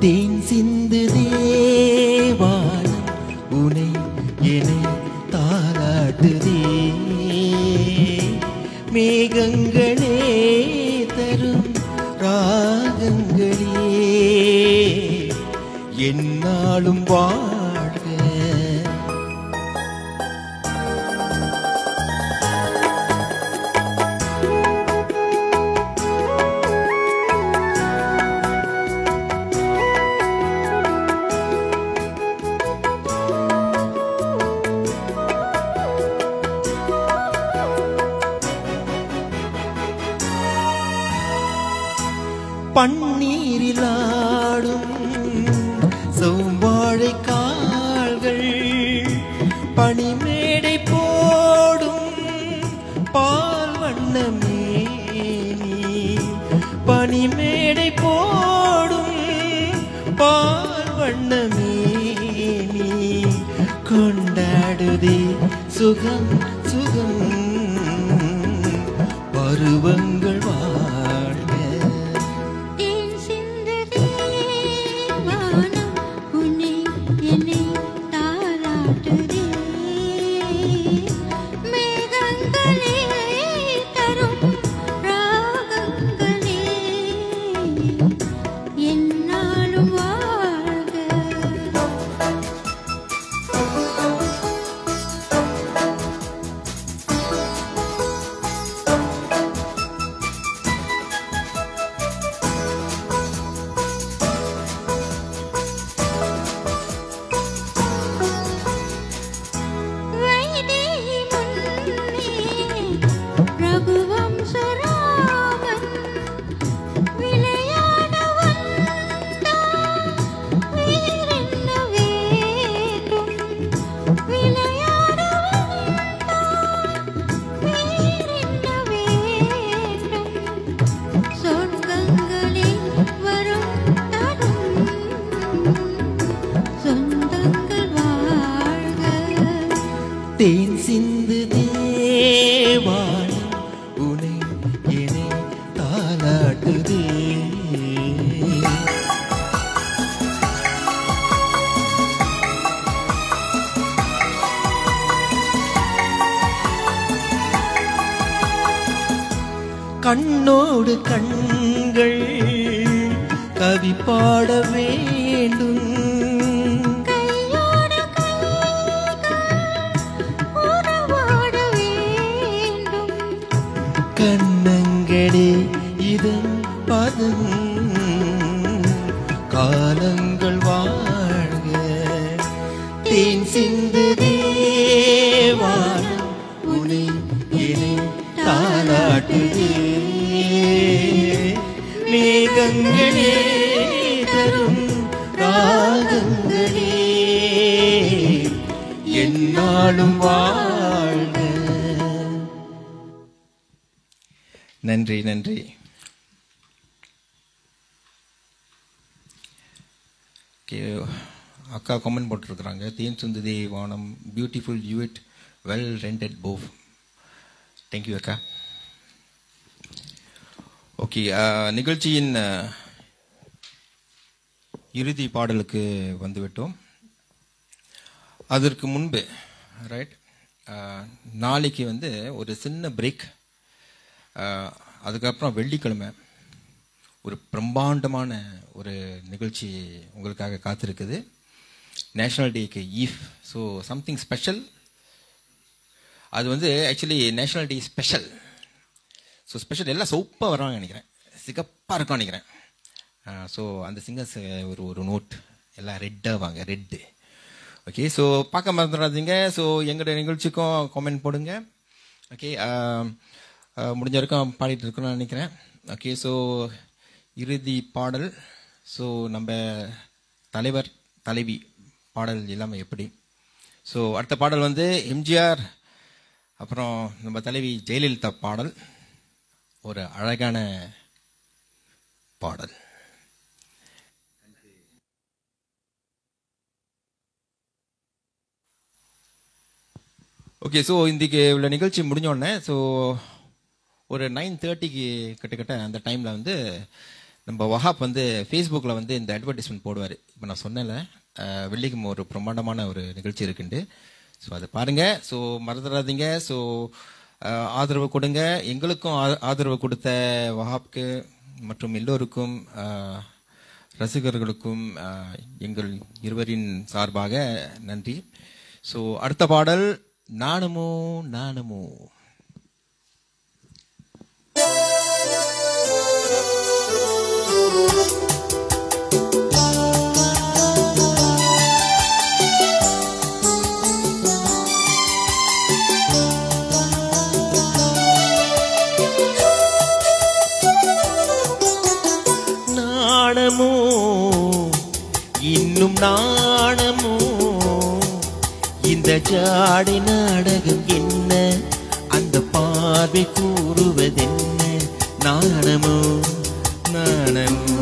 தேன் சிந்து தேவானம் உனை என்னை தாலாட்டுதே, மேகங்களே தரும் ராகங்களே என்னாலும் வாழ்க. பன்னீரில் ஆடும் செவ்வாழை கால்கள், பனிமேடை போடும் பால் வண்ணமேனி, பனிமேடை போடும் பால் வண்ணமேனி கொண்டாடுதே சுகம் சுகம் பருவங்கள் வாழ்க. தேன் சிந்து தேவானம் உனை என்னை தாலாட்டுதே. கண்ணோடு கண்கள் கவி பாட வேண்டும், கண்ணங்களே இதன் பதம் காலங்கள் வாழ்க. தேன் சிந்து தேவானம் உனை என்னை தாலாட்டுதே, மேகங்களே தரும் ராகங்களே என்னாலும் வாழ்க. நன்றி நன்றி. ஓகே, அக்கா கமெண்ட் போட்டிருக்கிறாங்க, தேன் சிந்துதே வானம் பியூட்டிஃபுல் யூட், வெல் ரெண்டட் போவ். தேங்க்யூ அக்கா. ஓகே, நிகழ்ச்சியின் இறுதி பாடலுக்கு வந்துவிட்டோம். அதற்கு முன்பு ரைட் நாளைக்கு வந்து ஒரு சின்ன பிரேக், அதுக்கப்புறம் வெள்ளிக்கிழமை ஒரு பிரம்மாண்டமான ஒரு நிகழ்ச்சி உங்களுக்காக காத்திருக்குது. நேஷ்னல் டேக்கு ஈவ். So something special. அது வந்து actually national day special. So special எல்லாம் சோப்பாக வர்றாங்க நினைக்கிறேன், சிகப்பாக இருக்கும் நினைக்கிறேன். ஸோ அந்த சிங்கர்ஸ் ஒரு நோட் எல்லாம் ரெட்டாக வாங்க, ரெட்டு. ஓகே, ஸோ பார்க்க மறந்துடாதீங்க. ஸோ எங்களோட நிகழ்ச்சிக்கும் காமெண்ட் போடுங்க. ஓகே, முடிஞ்ச வரைக்கும் பாடிட்டு இருக்கணும்னு நினைக்கிறேன். ஓகே, ஸோ இறுதி பாடல். ஸோ நம்ம தலைவர் தலைவி பாடல் எல்லாமே எப்படி. ஸோ அடுத்த பாடல் வந்து எம்ஜிஆர் அப்புறம் நம்ம தலைவி ஜெயலலிதா பாடல், ஒரு அழகான பாடல். ஓகே, ஸோ இன்றைக்கி உள்ள நிகழ்ச்சி முடிஞ்சோடனே ஸோ ஒரு 9:30க்கு கிட்டத்தட்ட அந்த டைமில் வந்து நம்ம வஹாப் வந்து ஃபேஸ்புக்கில் வந்து இந்த அட்வர்டைஸ்மெண்ட் போடுவார். இப்போ நான் சொன்னேன்ல, வெள்ளிக்கிழமை ஒரு பிரம்மாண்டமான ஒரு நிகழ்ச்சி இருக்குண்டு. ஸோ அதை பாருங்கள். ஸோ மறந்துடாதீங்க. ஸோ ஆதரவு கொடுங்க. எங்களுக்கும் ஆதரவு கொடுத்த வஹாப்க்கு மற்றும் எல்லோருக்கும் ரசிகர்களுக்கும் எங்கள் இருவரின் சார்பாக நன்றி. ஸோ அடுத்த பாடல் நாணமோ நாணமோ. நாணமோ இன்னும் நாணமோ, இந்த ஜாடை நாடகம் என்ன, அந்த பார்வை கூறுவதென்ன, நாணமோ நாணமோ.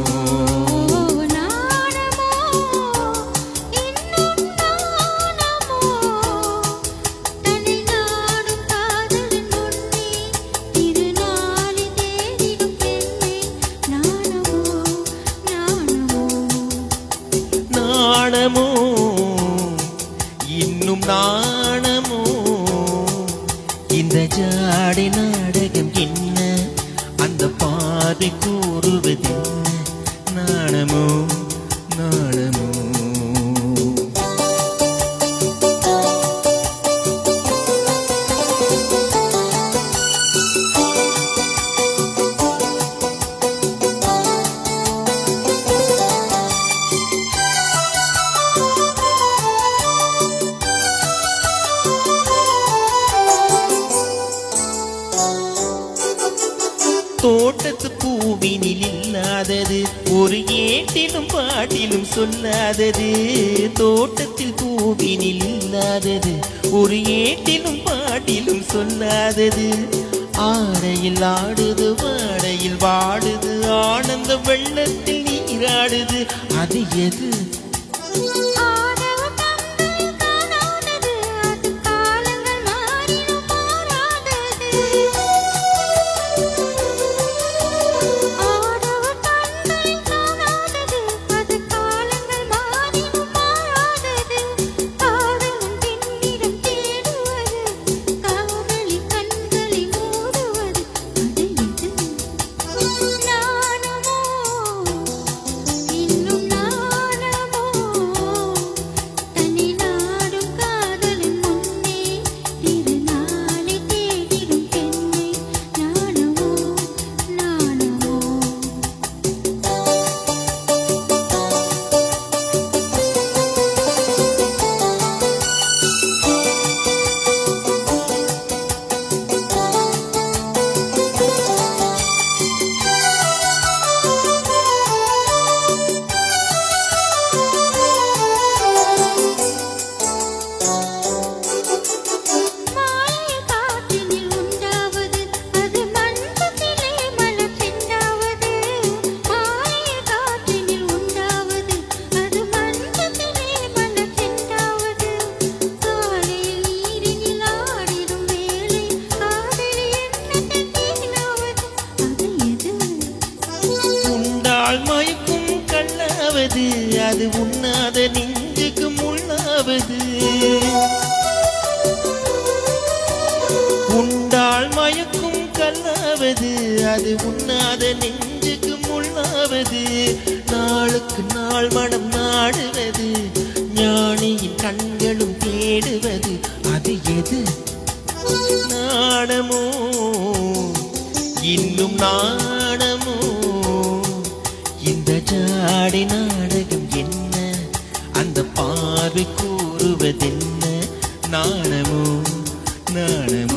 நாணமோ இன்னும் நாணமோ, இந்த ஜாடை நாடகம் என்ன, அந்த பாதை கூறுவதென்ன, நாணமோ நாணமோ. தோட்டத்து பூவினில் இல்லாதது, ஒரு ஏட்டிலும் பாட்டிலும் சொல்லாதது. தோட்டத்தில் பூவினில் இல்லாதது, ஒரு ஏட்டிலும் பாட்டிலும் சொல்லாதது. ஆடையில் ஆடுது, வாடையில் வாடுது, ஆனந்த வெள்ளத்தில் நீராடுது, அது எது? அது உண்ணாத நெஞ்சுக்கு முள்ளாவது. கல்லாவது அது உண்ணாத நெஞ்சுக்கு முள்ளாவது நாளுக்கு நாள் மனம் நாடுவது ஞானியின் கண்களும் தேடுவது அது எது நாணமோ இன்னும் நாணமோ இந்த ஜாடை நாடகம் என்ன அந்த பார்வை கூறுவதென்ன நாணமோ நாணமோ